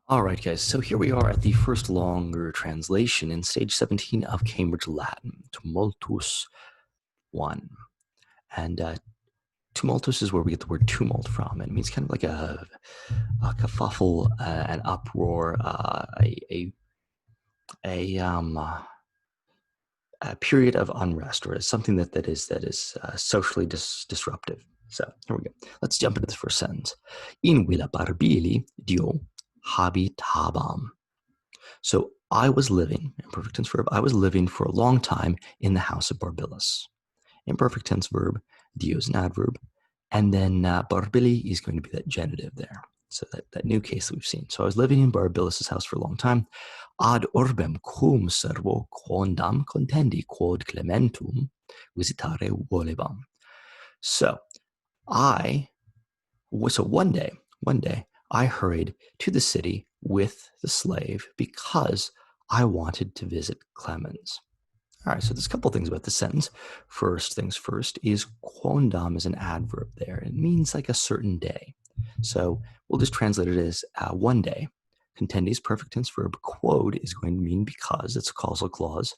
All right, guys. So here we are at the first longer translation in stage 17 of Cambridge Latin, Tumultus 1. And tumultus is where we get the word tumult from. It means kind of like a kerfuffle, an uproar, a, um, uh, a period of unrest, or something that is socially disruptive. So here we go. Let's jump into this first sentence. In villa barbili dio habitabam. So I was living, imperfect tense verb, I was living for a long time in the house of Barbilus. Imperfect tense verb, dio is an adverb, and then Barbili is going to be that genitive there. So that new case that we've seen. So I was living in Barbilus's house for a long time. Ad orbem cum servo quondam contendi quod clementum visitare volebam. So one day, I hurried to the city with the slave because I wanted to visit Clemens. All right, so there's a couple things about the sentence. First things first is quondam is an adverb there. It means like a certain day. So we'll just translate it as one day. Contendi is perfect tense verb. Quod is going to mean because. It's a causal clause.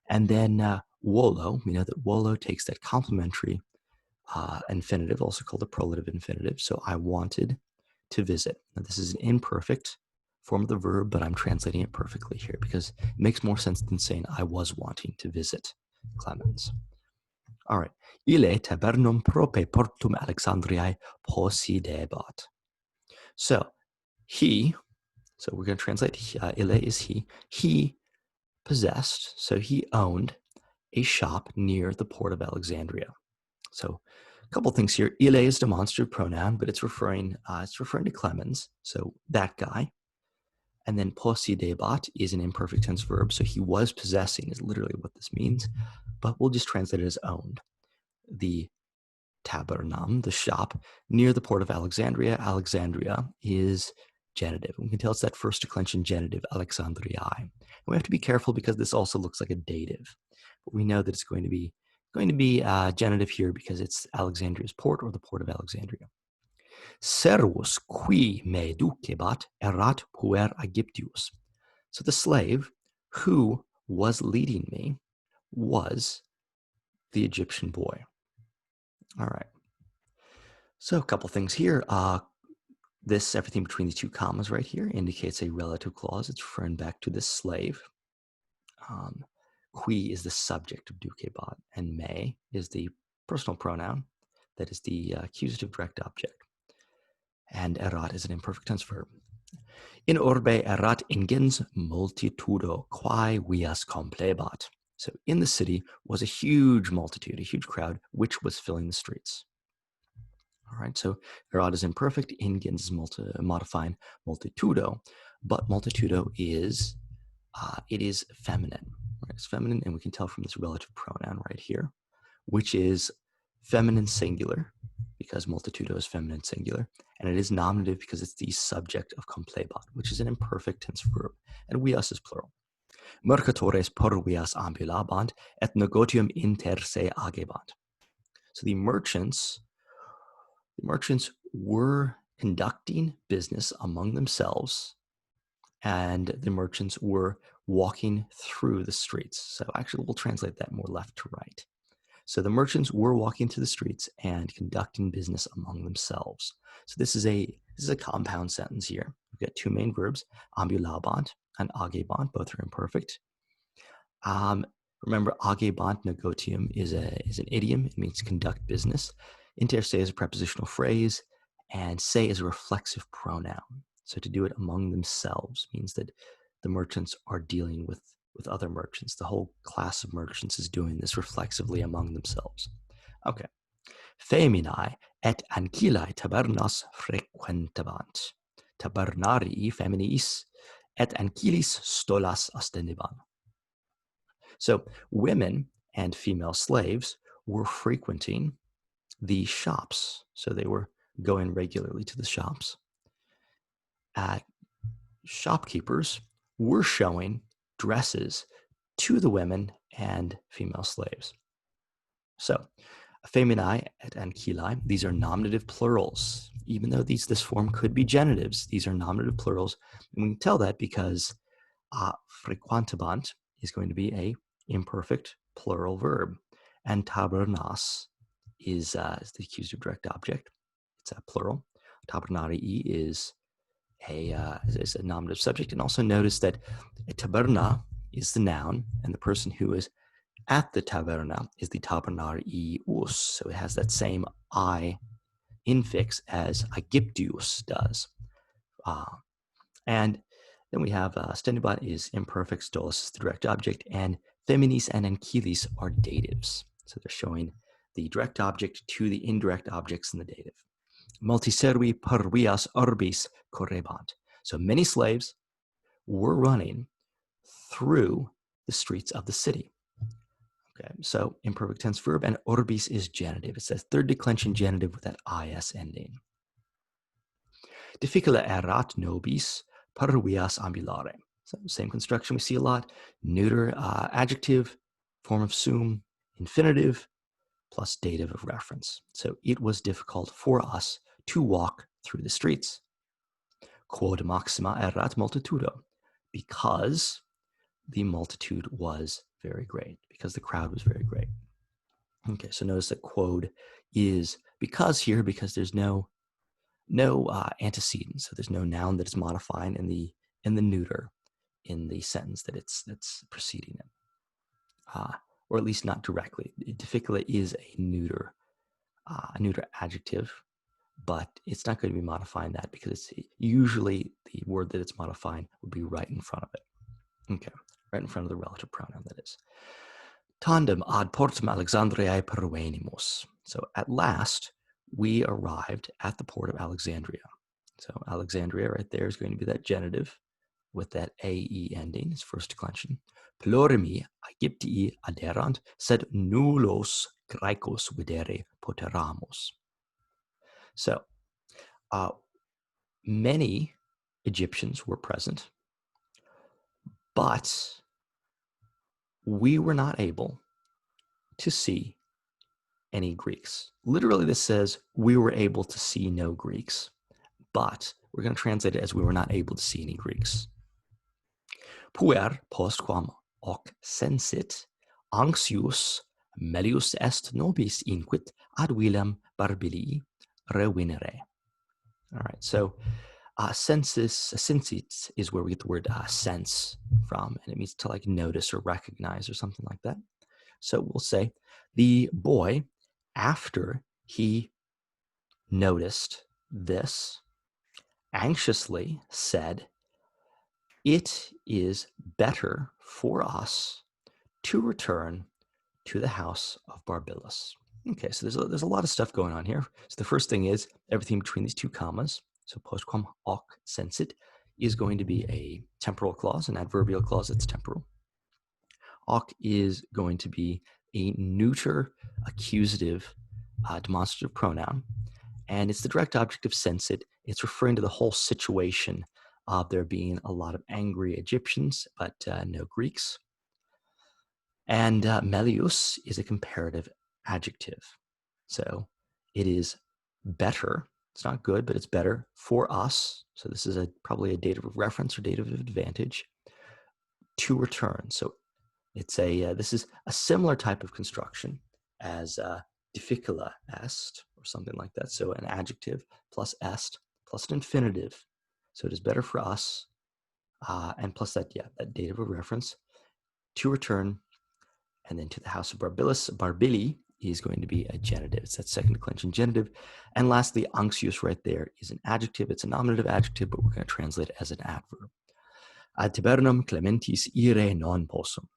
And then wolo, we know that wolo takes that complementary infinitive, also called a prolative infinitive. So I wanted to visit. Now, this is an imperfect form of the verb, but I'm translating it perfectly here because it makes more sense than saying I was wanting to visit Clemens. All right. Ile tabernum prope portum Alexandriae possidebat. So we're going to translate ile is he possessed, so he owned a shop near the port of Alexandria. So a couple things here. Ile is demonstrative pronoun, but it's referring to Clemens, so that guy. And then possedebat is an imperfect tense verb, so he was possessing is literally what this means, but we'll just translate it as owned. The tabernum, the shop, near the port of Alexandria. Alexandria is genitive. We can tell it's that first declension genitive, Alexandriae. And we have to be careful because this also looks like a dative. But we know that it's going to be genitive here because it's Alexandria's port or the port of Alexandria. Servus qui me ducebat erat puer Aegyptius. So the slave who was leading me was the Egyptian boy. All right. So a couple things here. Everything between the two commas right here indicates a relative clause. It's referring back to this slave. Qui is the subject of ducebat, and me is the personal pronoun that is the accusative direct object. And erat is an imperfect tense verb. In orbe erat ingens multitudo quae vias complebat. So in the city was a huge multitude, a huge crowd, which was filling the streets. All right, so erat is imperfect, ingens is modifying multitudo, but multitudo is feminine. Right? It's feminine, and we can tell from this relative pronoun right here, which is feminine singular, because multitudo is feminine singular, and it is nominative because it's the subject of complebat, which is an imperfect tense verb, and vias is plural. Mercatores per vias ambulabant et negotium inter se agebant. So the merchants were conducting business among themselves, and the merchants were walking through the streets. So actually, we'll translate that more left to right. So the merchants were walking through the streets and conducting business among themselves. So this is a compound sentence here. We've got two main verbs, ambulabant and agebant, both are imperfect. Remember, agebant negotium is an idiom. It means conduct business. Inter se is a prepositional phrase, and se is a reflexive pronoun. So to do it among themselves means that the merchants are dealing with other merchants. The whole class of merchants is doing this reflexively among themselves. Okay. Feminae et ancillae tabernas frequentabant. Tabernarii feminis et ancillis stolas ostendebant. So women and female slaves were frequenting the shops. So they were going regularly to the shops. Shopkeepers were showing dresses to the women and female slaves. So feminae et ancili, these are nominative plurals. Even though this form could be genitives, these are nominative plurals. And we can tell that because frequentabant is going to be a imperfect plural verb. And tabernas is the accusative direct object. It's a plural. Tabernarii is a nominative subject. And also notice that a taberna is the noun, and the person who is at the taberna is the tabernarius. So it has that same I infix as Aegyptius does. And then we have stendibat is imperfect, stolos is the direct object, and feminis and ankylis are datives. So they're showing the direct object to the indirect objects in the dative. Multiservi per vias urbis correbant. So many slaves were running through the streets of the city. Okay, so imperfect tense verb, and orbis is genitive. It says third declension genitive with that is ending. Difficile erat nobis per vias ambulare. So same construction we see a lot. Neuter adjective, form of sum, infinitive, plus dative of reference. So it was difficult for us to walk through the streets. Quod maxima erat multitudo, because the multitude was very great, because the crowd was very great. Okay, so notice that quod is because here, because there's no antecedent, so there's no noun that is modifying in the neuter in the sentence that's preceding it, or at least not directly. Difficile is a neuter adjective, but it's not going to be modifying that because it's usually the word that it's modifying would be right in front of it. Okay, right in front of the relative pronoun, that is. Tandem ad portum Alexandriae pervenimus. So at last, we arrived at the port of Alexandria. So Alexandria right there is going to be that genitive with that AE ending, its first declension. Plurimi Aegyptii aderant, sed nullos Graecos videre poteramus. So many Egyptians were present, but we were not able to see any Greeks. Literally, this says we were able to see no Greeks, but we're going to translate it as we were not able to see any Greeks. Puer postquam hoc sensit anxius melius est nobis inquit ad vilem barbili revinere. All right, so sensit is where we get the word sense from, and it means to like notice or recognize or something like that. So we'll say the boy, after he noticed this, anxiously said, "It is better for us to return to the house of Barbilus." Okay, so there's a lot of stuff going on here. So the first thing is everything between these two commas. So postquam hoc sensit is going to be a temporal clause, an adverbial clause that's temporal. Hoc is going to be a neuter accusative demonstrative pronoun, and it's the direct object of sensit. It's referring to the whole situation of there being a lot of angry Egyptians, but no Greeks. And melius is a comparative adjective. So it is better. It's not good, but it's better for us. So this is probably a dative of reference or dative of advantage to return. So it's this is a similar type of construction as difficile est or something like that. So an adjective plus est plus an infinitive. So it is better for us, and plus that dative of reference to return, and then to the house of Barbilus. Barbili is going to be a genitive. It's that second declension genitive. And lastly, anxious right there is an adjective. It's a nominative adjective, but we're going to translate it as an adverb. Ad tibernum clementis ire non possum.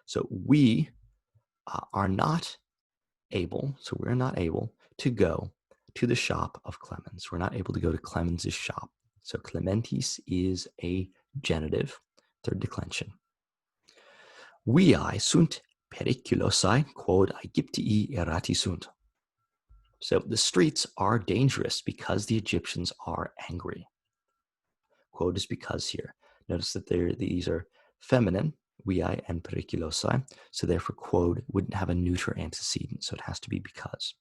So we are not able, to go to the shop of Clemens. We're not able to go to Clemens's shop. So clementis is a genitive, third declension. Viae sunt periculosae quod Aegyptii errati sunt. So the streets are dangerous because the Egyptians are angry. Quod is because here. Notice that these are feminine, viae and periculosae. So therefore, quod wouldn't have a neuter antecedent, so it has to be because.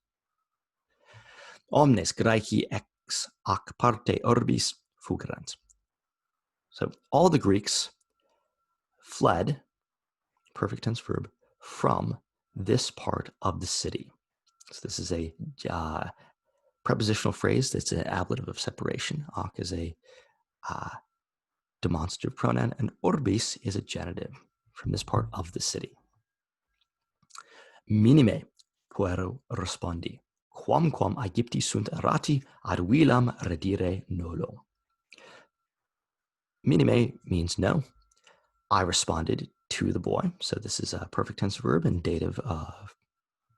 Omnes Graeci ex ac parte orbis fugerant. So all the Greeks fled, perfect tense verb, from this part of the city. So this is a prepositional phrase that's an ablative of separation. Ac is a demonstrative pronoun, and orbis is a genitive, from this part of the city. Minime puero respondi, quamquam Aegypti sunt errati ad vilam redire nolo. Minime means no. I responded to the boy. So this is a perfect tense verb and dative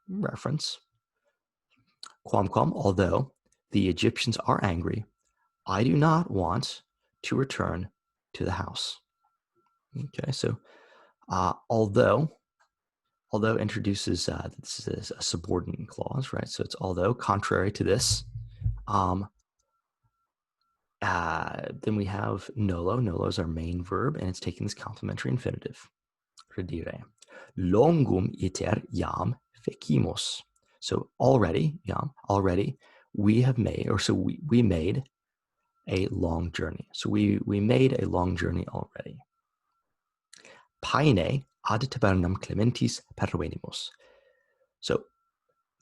reference. Quamquam, although the Egyptians are angry, I do not want to return to the house. Okay, so although introduces this is a subordinate clause, right? So it's although, contrary to this. Then we have nolo. Nolo is our main verb, and it's taking this complementary infinitive. Redire. Longum iter jam fecimus. So already, we have made, or so we made a long journey. So we made a long journey already. Paine ad tabernam clementis pervenimus. So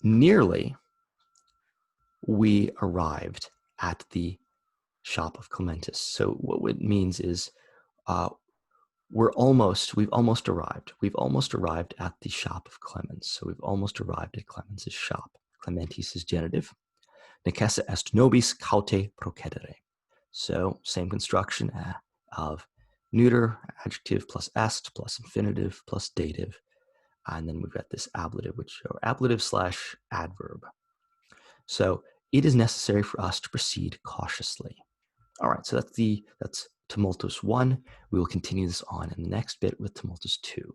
nearly we arrived at the shop of Clementis. So what it means is we've almost arrived. We've almost arrived at the shop of Clemens. So we've almost arrived at Clemens's shop. Clementis is genitive. Necesse est nobis caute procedere. So same construction of neuter, adjective plus est plus infinitive plus dative. And then we've got this ablative, or ablative / adverb. So it is necessary for us to proceed cautiously. All right, so that's Tumultus 1. We will continue this on in the next bit with Tumultus 2.